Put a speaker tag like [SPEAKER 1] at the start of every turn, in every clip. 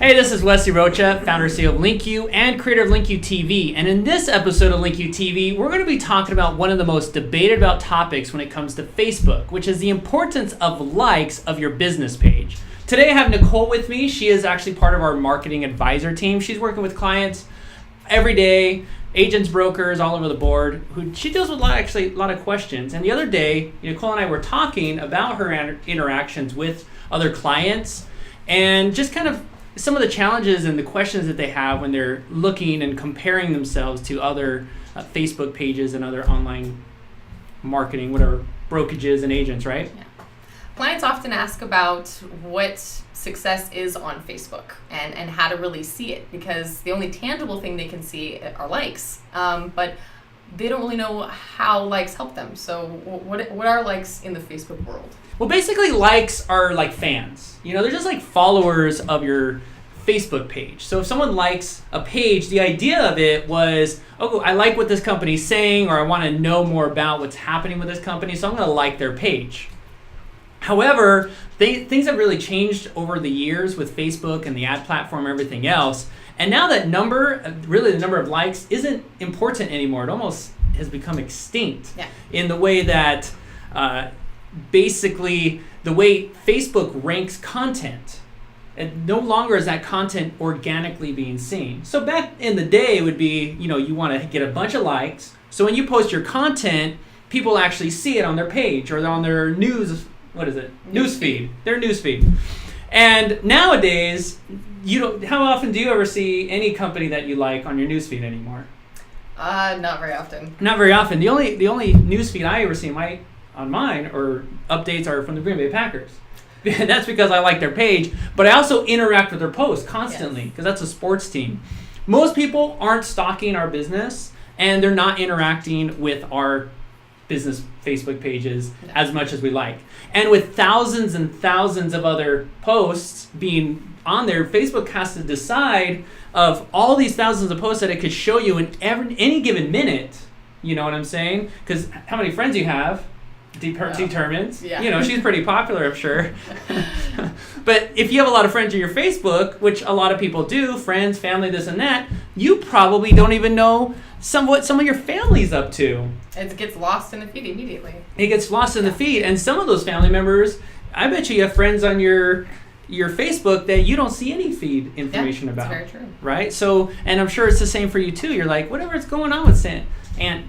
[SPEAKER 1] Hey, this is Wesley Rocha, founder and CEO of LinkU and creator of LinkU TV. And in this episode of LinkU TV, we're going to be talking about one of the most debated about topics when it comes to Facebook, which is the importance of likes of your business page. Today I have Nicole with me. She is actually part of our marketing advisor team. She's working with clients every day, agents, brokers, all over the board. She deals with a lot of questions. And the other day, Nicole and I were talking about her interactions with other clients and just kind of some of the challenges and the questions that they have when they're looking and comparing themselves to other Facebook pages and other online marketing, whatever, brokerages and agents, right?
[SPEAKER 2] Yeah. Clients often ask about what success is on Facebook and how to really see it, because the only tangible thing they can see are likes, but they don't really know how likes help them. So what are likes in the Facebook world?
[SPEAKER 1] Well, basically likes are like fans. They're just like followers of your Facebook page. So if someone likes a page, the idea of it was, I like what this company's saying, or I want to know more about what's happening with this company, so I'm going to like their page. However, things have really changed over the years with Facebook and the ad platform and everything else. And now that the number of likes isn't important anymore. It almost has become extinct in the way that basically the way Facebook ranks content. And no longer is that content organically being seen. So back in the day, it would be, you want to get a bunch of likes. So when you post your content, people actually see it on their page or on their newsfeed, their newsfeed. And nowadays, how often do you ever see any company that you like on your newsfeed anymore?
[SPEAKER 2] Not very often.
[SPEAKER 1] Not very often. The only newsfeed I ever see on mine or updates are from the Green Bay Packers. That's because I like their page, but I also interact with their posts constantly because that's a sports team. Most people aren't stalking our business and they're not interacting with our business Facebook pages as much as we like. And with thousands and thousands of other posts being on there, Facebook has to decide of all these thousands of posts that it could show you in any given minute. You know what I'm saying? Because how many friends you have determines. Yeah. She's pretty popular, I'm sure. But if you have a lot of friends on your Facebook, which a lot of people do, friends, family, this and that, you probably don't even know what some of your family's up to.
[SPEAKER 2] It gets lost in the feed immediately.
[SPEAKER 1] It gets lost in the feed. And some of those family members, I bet you have friends on your Facebook that you don't see any feed information about.
[SPEAKER 2] That's very true.
[SPEAKER 1] Right? So, and I'm sure it's the same for you too. You're like, whatever's going on with Aunt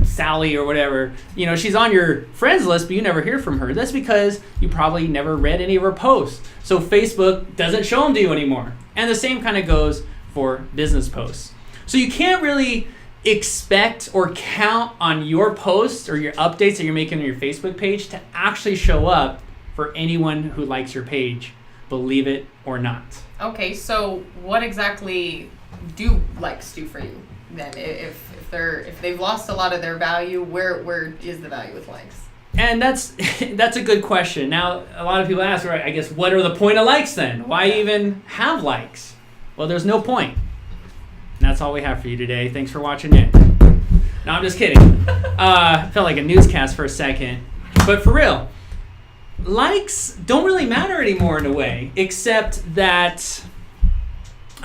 [SPEAKER 1] Sally or whatever, she's on your friends list, but you never hear from her. That's because you probably never read any of her posts. So Facebook doesn't show them to you anymore. And the same kind of goes for business posts. So you can't really expect or count on your posts or your updates that you're making on your Facebook page to actually show up for anyone who likes your page, believe it or not.
[SPEAKER 2] Okay, so what exactly do likes do for you then? If they've lost a lot of their value, where is the value with likes?
[SPEAKER 1] And that's a good question. Now, a lot of people ask, right, I guess, what are the point of likes then? Why even have likes? Well, there's no point. And that's all we have for you today. Thanks for watching in. No, I'm just kidding. Felt like a newscast for a second. But for real, likes don't really matter anymore in a way, except that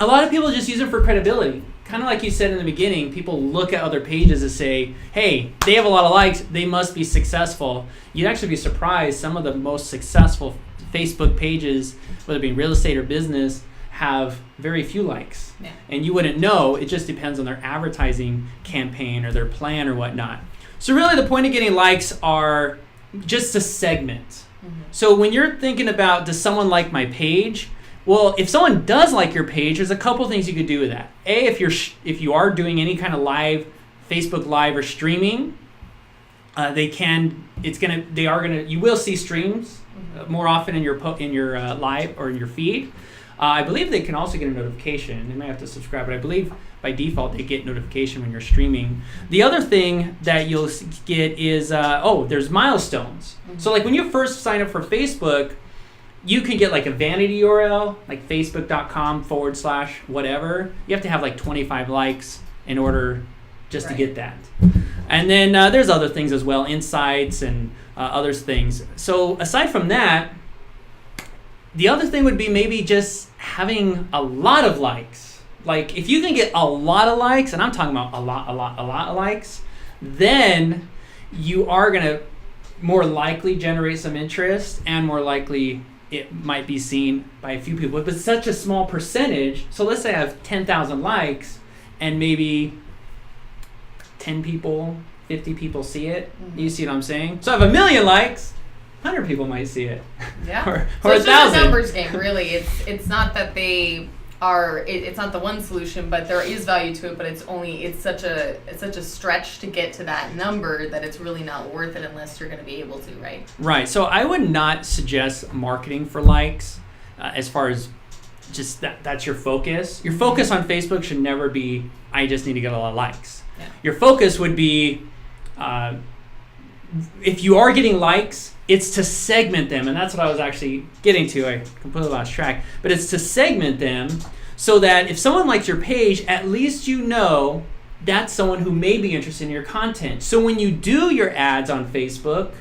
[SPEAKER 1] a lot of people just use it for credibility. Kind of like you said in the beginning, people look at other pages and say, hey, they have a lot of likes, they must be successful. You'd actually be surprised, some of the most successful Facebook pages, whether it be real estate or business, have very few likes. Yeah. And you wouldn't know, it just depends on their advertising campaign or their plan or whatnot. So really the point of getting likes are just a segment. Mm-hmm. So when you're thinking about, does someone like my page? Well, if someone does like your page, there's a couple things you could do with that. A, if you are doing any kind of live, Facebook Live or streaming, you will see streams more often in your live or in your feed. I believe they can also get a notification. They might have to subscribe, but I believe by default they get notification when you're streaming. The other thing that you'll get is there's milestones. Mm-hmm. So like when you first sign up for Facebook, you can get like a vanity URL, like facebook.com/whatever. You have to have like 25 likes in order just to get that. And then there's other things as well, insights and other things. So aside from that, the other thing would be maybe just having a lot of likes. Like if you can get a lot of likes, and I'm talking about a lot of likes, then you are going to more likely generate some interest, and more likely it might be seen by a few people. But it's such a small percentage. So let's say I have 10,000 likes and maybe 10 people, 50 people see it. Mm-hmm. You see what I'm saying? So I have 1 million likes, 100 people might see it.
[SPEAKER 2] Yeah.
[SPEAKER 1] or
[SPEAKER 2] so
[SPEAKER 1] 1,000.
[SPEAKER 2] It's just a numbers game, really. It's not that they are. It's not the one solution, but there is value to it. But it's such a stretch to get to that number that it's really not worth it unless you're going to be able to, right?
[SPEAKER 1] Right. So I would not suggest marketing for likes, as far as just that's your focus. Your focus on Facebook should never be, I just need to get a lot of likes.
[SPEAKER 2] Yeah.
[SPEAKER 1] Your focus would be, if you are getting likes, it's to segment them. And that's what I was actually getting to. I completely lost track. But it's to segment them so that if someone likes your page, at least you know that's someone who may be interested in your content. So when you do your ads on Facebook,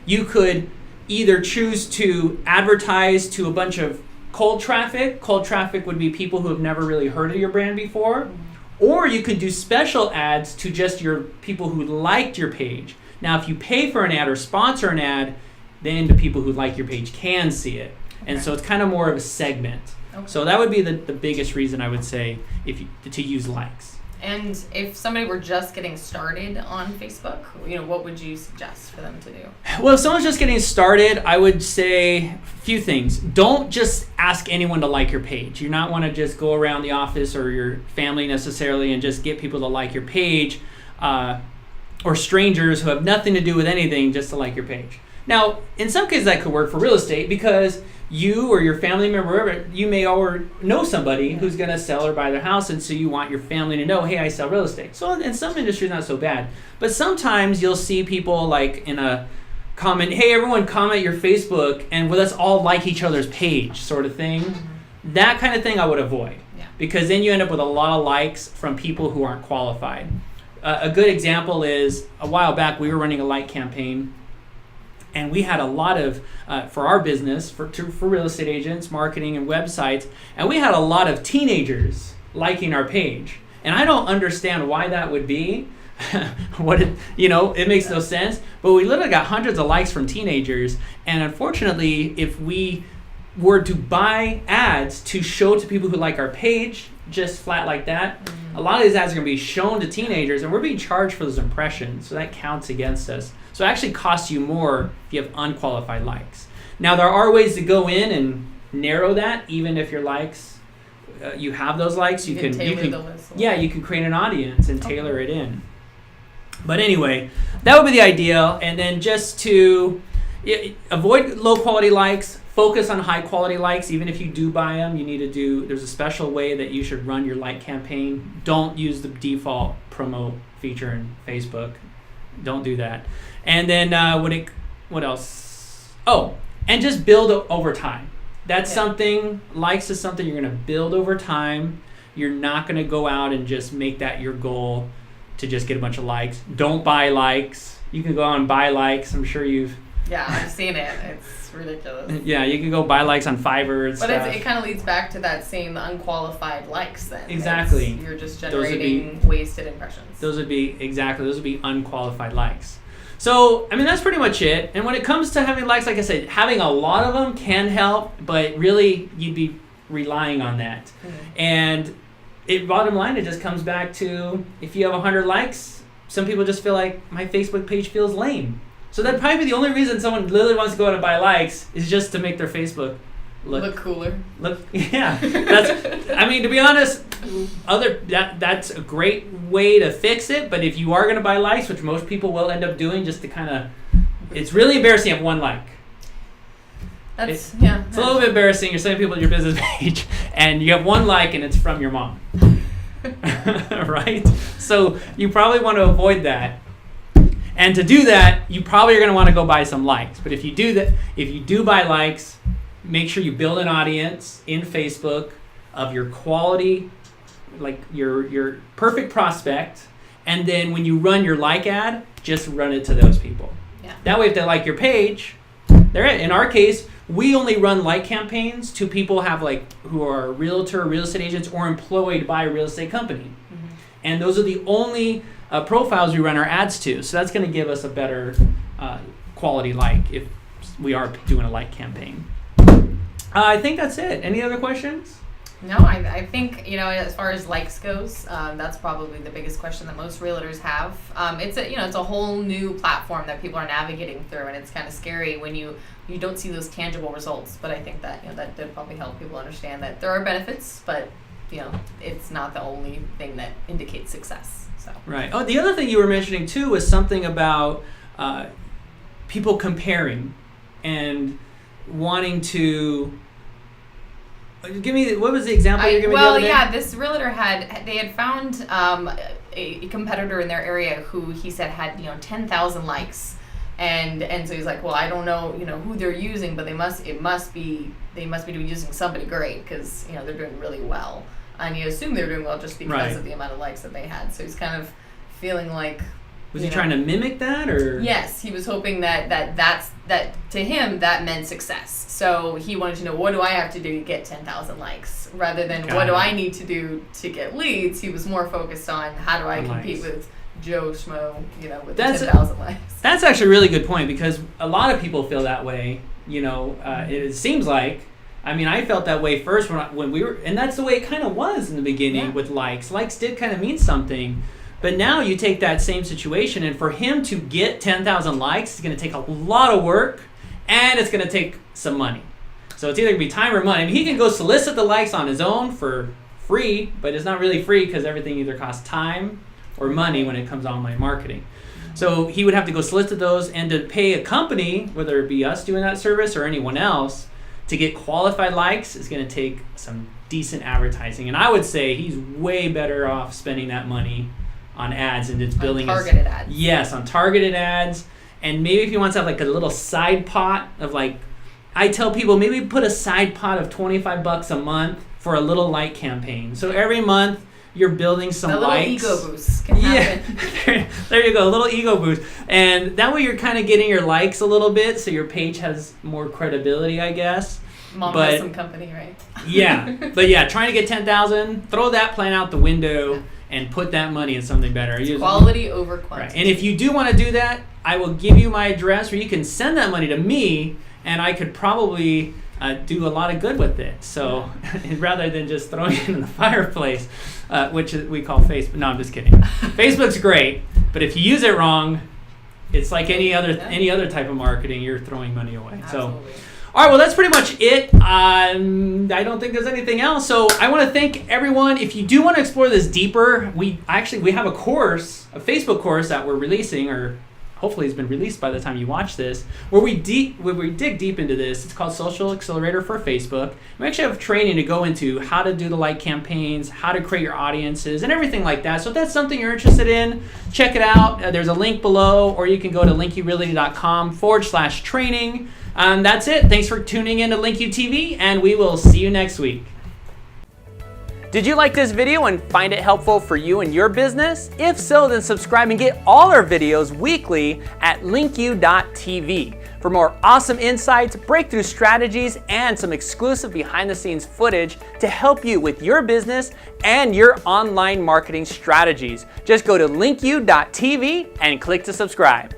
[SPEAKER 1] you could either choose to advertise to a bunch of cold traffic. Cold traffic would be people who have never really heard of your brand before. Or you could do special ads to just your people who liked your page. Now, if you pay for an ad or sponsor an ad, then the people who like your page can see it. Okay. And so it's kind of more of a segment. Okay. So that would be the biggest reason I would say to use likes.
[SPEAKER 2] And if somebody were just getting started on Facebook, what would you suggest for them to do?
[SPEAKER 1] Well, if someone's just getting started, I would say a few things. Don't just ask anyone to like your page. You not want to just go around the office or your family necessarily and just get people to like your page, or strangers who have nothing to do with anything just to like your page. Now, in some cases that could work for real estate because you or your family member, you may already know somebody who's going to sell or buy their house, and so you want your family to know, hey, I sell real estate. So in some industries, not so bad. But sometimes you'll see people like in a comment, hey, everyone comment your Facebook, and let's all like each other's page sort of thing. Mm-hmm. That kind of thing I would avoid. Yeah. Because then you end up with a lot of likes from people who aren't qualified. A good example is a while back we were running a like campaign, and we had a lot of, for our business, for real estate agents, marketing, and websites, and we had a lot of teenagers liking our page. And I don't understand why that would be. It makes no sense. But we literally got hundreds of likes from teenagers. And unfortunately, if we were to buy ads to show to people who like our page, just flat like that, a lot of these ads are going to be shown to teenagers, and we're being charged for those impressions. So that counts against us. So it actually costs you more if you have unqualified likes. Now, there are ways to go in and narrow that, even if your likes, you have those likes. You can tailor the list. Yeah, you can create an audience and tailor it in. But anyway, that would be the ideal. And then just to avoid low quality likes, focus on high quality likes. Even if you do buy them, there's a special way that you should run your like campaign. Don't use the default promo feature in Facebook. Don't do that. And then what else? Oh, and just build over time. That's something, likes is something you're going to build over time. You're not going to go out and just make that your goal to just get a bunch of likes. Don't buy likes. You can go out and buy likes. I'm sure you've...
[SPEAKER 2] Yeah, I've seen it. It's ridiculous.
[SPEAKER 1] Yeah, you can go buy likes on Fiverr and
[SPEAKER 2] stuff. But it kind of leads back to that same unqualified likes then.
[SPEAKER 1] Exactly.
[SPEAKER 2] You're just generating wasted impressions.
[SPEAKER 1] Those would be unqualified likes. So, that's pretty much it. And when it comes to having likes, like I said, having a lot of them can help, but really you'd be relying on that. Mm-hmm. And bottom line, it just comes back to, if you have 100 likes, some people just feel like my Facebook page feels lame. So that'd probably be the only reason someone literally wants to go out and buy likes is just to make their Facebook
[SPEAKER 2] look cooler.
[SPEAKER 1] Yeah. To be honest, that's a great way to fix it. But if you are going to buy likes, which most people will end up doing, just to kind of, it's really embarrassing to have one like. It's a little bit embarrassing. You're sending people to your business page, and you have one like, and it's from your mom. Right? So you probably want to avoid that. And to do that, you probably are going to want to go buy some likes. But if you do buy likes, make sure you build an audience in Facebook of your quality, like your perfect prospect. And then when you run your like ad, just run it to those people. Yeah. That way, if they like your page, they're in. In our case, we only run like campaigns to people who are realtor, real estate agents, or employed by a real estate company. Mm-hmm. And those are the only profiles we run our ads to. So that's going to give us a better quality like if we are doing a like campaign. I think that's it. Any other questions?
[SPEAKER 2] No, I think, as far as likes goes, that's probably the biggest question that most realtors have. It's a whole new platform that people are navigating through, and it's kind of scary when you don't see those tangible results. But I think that, that did probably help people understand that there are benefits, but, it's not the only thing that indicates success. So.
[SPEAKER 1] Right. Oh, the other thing you were mentioning too was something about people comparing and wanting to. Give me, what was the example you were giving me the other day?
[SPEAKER 2] This realtor had found a competitor in their area who he said had 10,000 likes, and so he's like, well, I don't know who they're using, but they must be using somebody great because they're doing really well, and you assume they're doing well just because of the amount of likes that they had. So he's kind of feeling like.
[SPEAKER 1] Was he trying to mimic that, or?
[SPEAKER 2] Yes, he was hoping that to him that meant success. So he wanted to know, what do I have to do to get 10,000 likes, rather than what do I need to do to get leads. He was more focused on how do I compete with Joe Schmo, with 10,000 likes. That's
[SPEAKER 1] actually a really good point, because a lot of people feel that way. It seems like. I mean, I felt that way first when we were, and that's the way it kind of was in the beginning with likes. Likes did kind of mean something. But now you take that same situation, and for him to get 10,000 likes, it's going to take a lot of work, and it's going to take some money. So it's either going to be time or money. I mean, he can go solicit the likes on his own for free, but it's not really free because everything either costs time or money when it comes to online marketing. So he would have to go solicit those, and to pay a company, whether it be us doing that service or anyone else, to get qualified likes is going to take some decent advertising. And I would say he's way better off spending that money on ads, and it's building
[SPEAKER 2] targeted ads.
[SPEAKER 1] Yes, on targeted ads. And maybe if he wants to have a little side pot of I tell people maybe put a side pot of $25 a month for a little like campaign. So every month you're building some likes.
[SPEAKER 2] A little ego boost can happen.
[SPEAKER 1] Yeah, there you go, a little ego boost. And that way you're kind of getting your likes a little bit, so your page has more credibility, I guess.
[SPEAKER 2] Mom has some company, right?
[SPEAKER 1] Yeah, but trying to get 10,000, throw that plan out the window. And put that money in something better.
[SPEAKER 2] Quality over quantity.
[SPEAKER 1] Right. And if you do want to do that, I will give you my address where you can send that money to me, and I could probably do a lot of good with it. So rather than just throwing it in the fireplace, which we call Facebook. No, I'm just kidding. Facebook's great, but if you use it wrong, it's like any other type of marketing. You're throwing money away.
[SPEAKER 2] Absolutely.
[SPEAKER 1] So. All right, well, that's pretty much it. I don't think there's anything else. So I want to thank everyone. If you do want to explore this deeper, we have a course, a Facebook course that we're releasing, or hopefully it's been released by the time you watch this, where we dig deep into this. It's called Social Accelerator for Facebook. We actually have training to go into how to do the like campaigns, how to create your audiences, and everything like that. So if that's something you're interested in, check it out. There's a link below, or you can go to linkurealty.com/training. That's it. Thanks for tuning in to LinkU TV, and we will see you next week. Did you like this video and find it helpful for you and your business? If so, then subscribe and get all our videos weekly at LinkU.tv for more awesome insights, breakthrough strategies, and some exclusive behind-the-scenes footage to help you with your business and your online marketing strategies. Just go to LinkU.tv and click to subscribe.